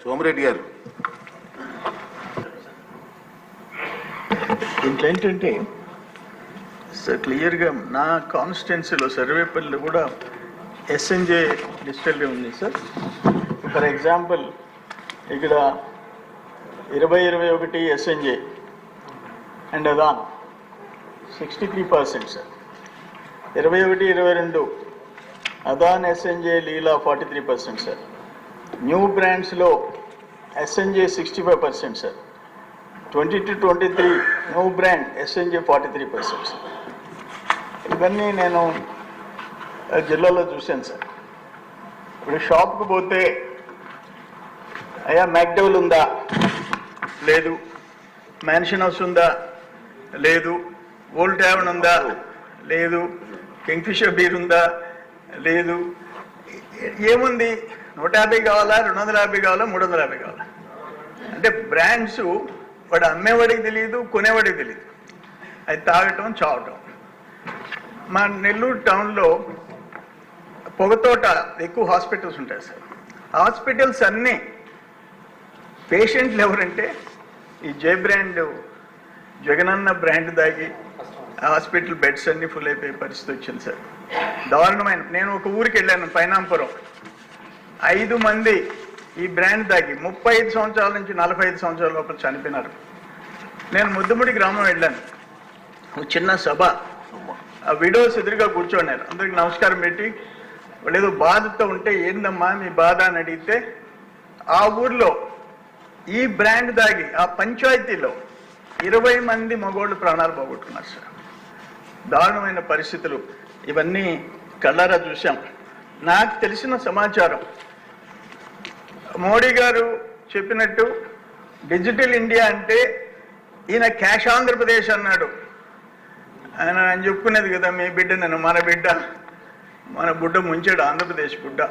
సోమిరెడ్డి గారు. దీంట్లో ఏంటంటే సార్ క్లియర్గా నా కాన్స్టిట్యున్సీలో సర్వేపల్లిలో కూడా ఎస్ఎన్జే డిజిటల్గా ఉంది సార్. ఫర్ ఎగ్జాంపుల్ ఇక్కడ 2021 ఎస్ఎన్జే అండ్ అదాన్ 63% సార్. 21-22 అదాన్ ఎస్ఎన్జే లీలా 43% సార్. న్యూ బ్రాండ్స్లో SNJ 65% sir. 20-23 new brand SNJ 43% sir. ఇవన్నీ నేను జిల్లాలో చూశాను సార్. ఇప్పుడు షాప్కి పోతే అయ్యా మ్యాక్డవల్ ఉందా, లేదు. మ్యాన్షన్ హౌస్ ఉందా, లేదు. ఓల్డ్ ట్యావెన్ ఉందా, లేదు. కింగ్ఫిషర్ బీర్ ఉందా, లేదు. ఏముంది? 150 కావాలా, 250 కావాలా, 350 కావాలా? అంటే బ్రాండ్స్ వాడు అమ్మేవాడికి తెలియదు, కొనేవాడికి తెలియదు. అది తాగటం, చావటం. మా నెల్లూరు టౌన్లో పొగతోట ఎక్కువ హాస్పిటల్స్ ఉంటాయి సార్. హాస్పిటల్స్ అన్నీ పేషెంట్లు ఎవరంటే ఈ జే బ్రాండ్, జగనన్న బ్రాండ్ దాగి హాస్పిటల్ బెడ్స్ అన్నీ ఫుల్ అయిపోయే పరిస్థితి వచ్చింది సార్. దారుణమైన. నేను ఒక ఊరికి వెళ్ళాను, పైనాంపురం. 5 మంది ఈ బ్రాండ్ దాగి 35 సంవత్సరాల నుంచి 45 సంవత్సరాల లోపల చనిపోయినారు. నేను ముద్దుముడి గ్రామం వెళ్ళాను. ఒక చిన్న సభ, ఆ విడోస్ ఎదురుగా కూర్చోన్నారు. అందరికి నమస్కారం పెట్టి వాళ్ళు ఏదో బాధతో ఉంటే ఏందమ్మా మీ బాధ అని అడిగితే ఆ ఊర్లో ఈ బ్రాండ్ దాగి ఆ పంచాయతీలో 20 మంది మగోళ్ళు ప్రాణాలు పోగొట్టుకున్నారు సార్. దారుణమైన పరిస్థితులు. ఇవన్నీ కళ్ళారా చూశాం. నాకు తెలిసిన సమాచారం మోడీ గారు చెప్పినట్టు డిజిటల్ ఇండియా అంటే ఈయన క్యాష్ ఆంధ్రప్రదేశ్ అన్నాడు. ఆయన చెప్పుకునేది కదా, మీ బిడ్డ నేను, మన బిడ్డ, మన బుడ్డ ముంచాడు ఆంధ్రప్రదేశ్ బుడ్డ.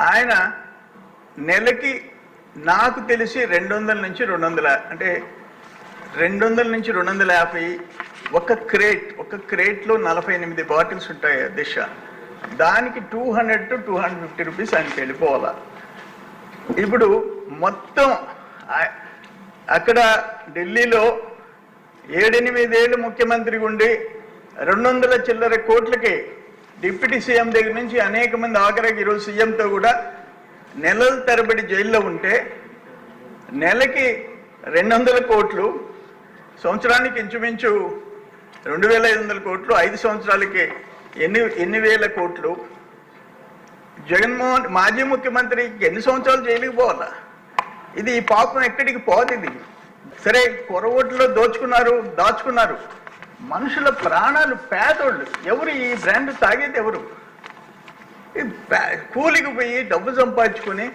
ఆయన నెలకి నాకు తెలిసి 200 నుంచి 200, అంటే 200 నుంచి 250 ఒక క్రేట్లో 48 బాటిల్స్ ఉంటాయి దిశ. దానికి 200 to 250 రూపీస్ ఆయనకి వెళ్ళిపోవాలా. ఇప్పుడు మొత్తం అక్కడ ఢిల్లీలో 7-8 ఏళ్ళు ముఖ్యమంత్రిగా ఉండి 200 చిల్లర కోట్లకి డిప్యూటీ సీఎం దగ్గర నుంచి అనేక మంది, ఆఖరికి ఈరోజు సీఎంతో కూడా నెలల తరబడి జైల్లో ఉంటే నెలకి 200 కోట్లు, సంవత్సరానికి ఇంచుమించు 2500 కోట్లు, 5 సంవత్సరాలకి ఎన్ని వేల కోట్లు. జగన్మోహన్ మాజీ ముఖ్యమంత్రికి ఎన్ని సంవత్సరాలు జైలుకి పోవాలా? ఇది ఈ పాపం ఎక్కడికి పోదు. ఇది సరే, కొరవోట్లో దాచుకున్నారు. మనుషుల ప్రాణాలు, పేదోళ్ళు. ఎవరు ఈ బ్రాండ్ తాగేది? ఎవరు? కూలికి పోయి డబ్బు సంపాదించుకొని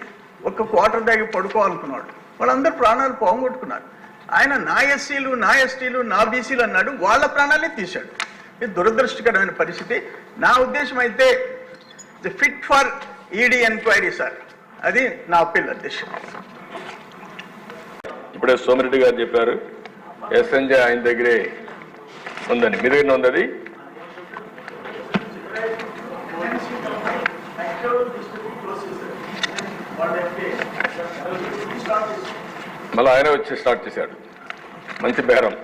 ఒక క్వార్టర్ దాగి పడుకోవాలనుకున్నాడు. వాళ్ళందరూ ప్రాణాలు పోగొట్టుకున్నారు. ఆయన నా ఎస్సీలు, నా ఎస్టీలు, నా బీసీలు అన్నాడు, వాళ్ళ ప్రాణాలే తీశాడు. ఇది దురదృష్టకరమైన పరిస్థితి. నా ఉద్దేశం అయితే fit for ED enquiry sir. అది నా అప్పీల్ అధ్యక్ష. ఇప్పుడే సోమిరెడ్డి గారు చెప్పారు ఎస్ఎన్జే ఆయన దగ్గరే ఉందని. మీ దగ్గర ఉంది అది? మళ్ళీ ఆయన వచ్చి స్టార్ట్ చేశాడు. మంచి బేరం.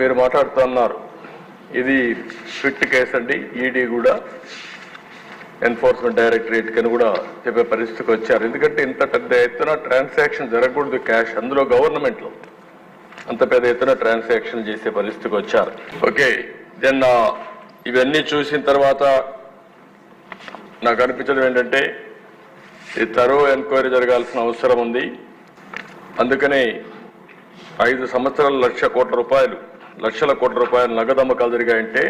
మీరు మాట్లాడుతున్నారు, ఇది ఫిట్ కేసు అండి. ఈడీ కూడా, ఎన్ఫోర్స్మెంట్ డైరెక్టరేట్ కని కూడా చెప్పే పరిస్థితికి వచ్చారు. ఎందుకంటే ఇంత పెద్ద ఎత్తున ట్రాన్సాక్షన్ జరగకూడదు క్యాష్, అందులో గవర్నమెంట్లో అంత పెద్ద ఎత్తున ట్రాన్సాక్షన్ చేసే పరిస్థితికి వచ్చారు. ఓకే, దెన్ ఇవన్నీ చూసిన తర్వాత నాకు అనిపించడం ఏంటంటే ఈ థరో ఎంక్వైరీ జరగాల్సిన అవసరం ఉంది. అందుకనే 5 సంవత్సరాలు లక్షల కోట్ల రూపాయలు నగదు అమ్మకాలు జరిగాయంటే,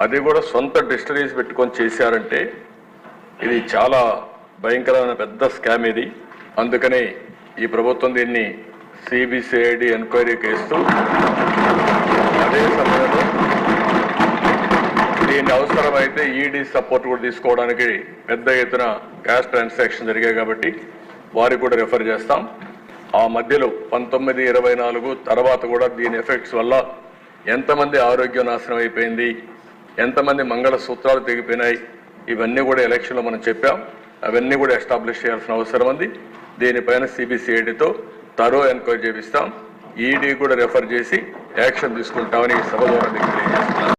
అది కూడా సొంత డిస్టరీస్ పెట్టుకొని చేశారంటే ఇది చాలా భయంకరమైన పెద్ద స్కామ్ ఇది. అందుకనే ఈ ప్రభుత్వం దీన్ని సిబిసిఐడి ఎంక్వైరీకి వేస్తూ, అదే సమయంలో దీన్ని అవసరమైతే ఈడీ సపోర్ట్ కూడా తీసుకోవడానికి పెద్ద ఎత్తున క్యాష్ ట్రాన్సాక్షన్ జరిగాయి కాబట్టి వారికి కూడా రెఫర్ చేస్తాం. ఆ మధ్యలో 1924 తర్వాత కూడా దీని ఎఫెక్ట్స్ వల్ల ఎంతమంది ఆరోగ్యం నాశనం అయిపోయింది, ఎంతమంది మంగళ సూత్రాలు తెగిపోయినాయి, ఇవన్నీ కూడా ఎలక్షన్లో మనం చెప్పాం. అవన్నీ కూడా ఎస్టాబ్లిష్ చేయాల్సిన అవసరం ఉంది. దీనిపైన సిబిసిఐడితో తరో ఎంక్వైరీ చేపిస్తాం. ఈడీ కూడా రెఫర్ చేసి యాక్షన్ తీసుకుంటామని ఈ సభ ద్వారా తెలియజేస్తున్నాం.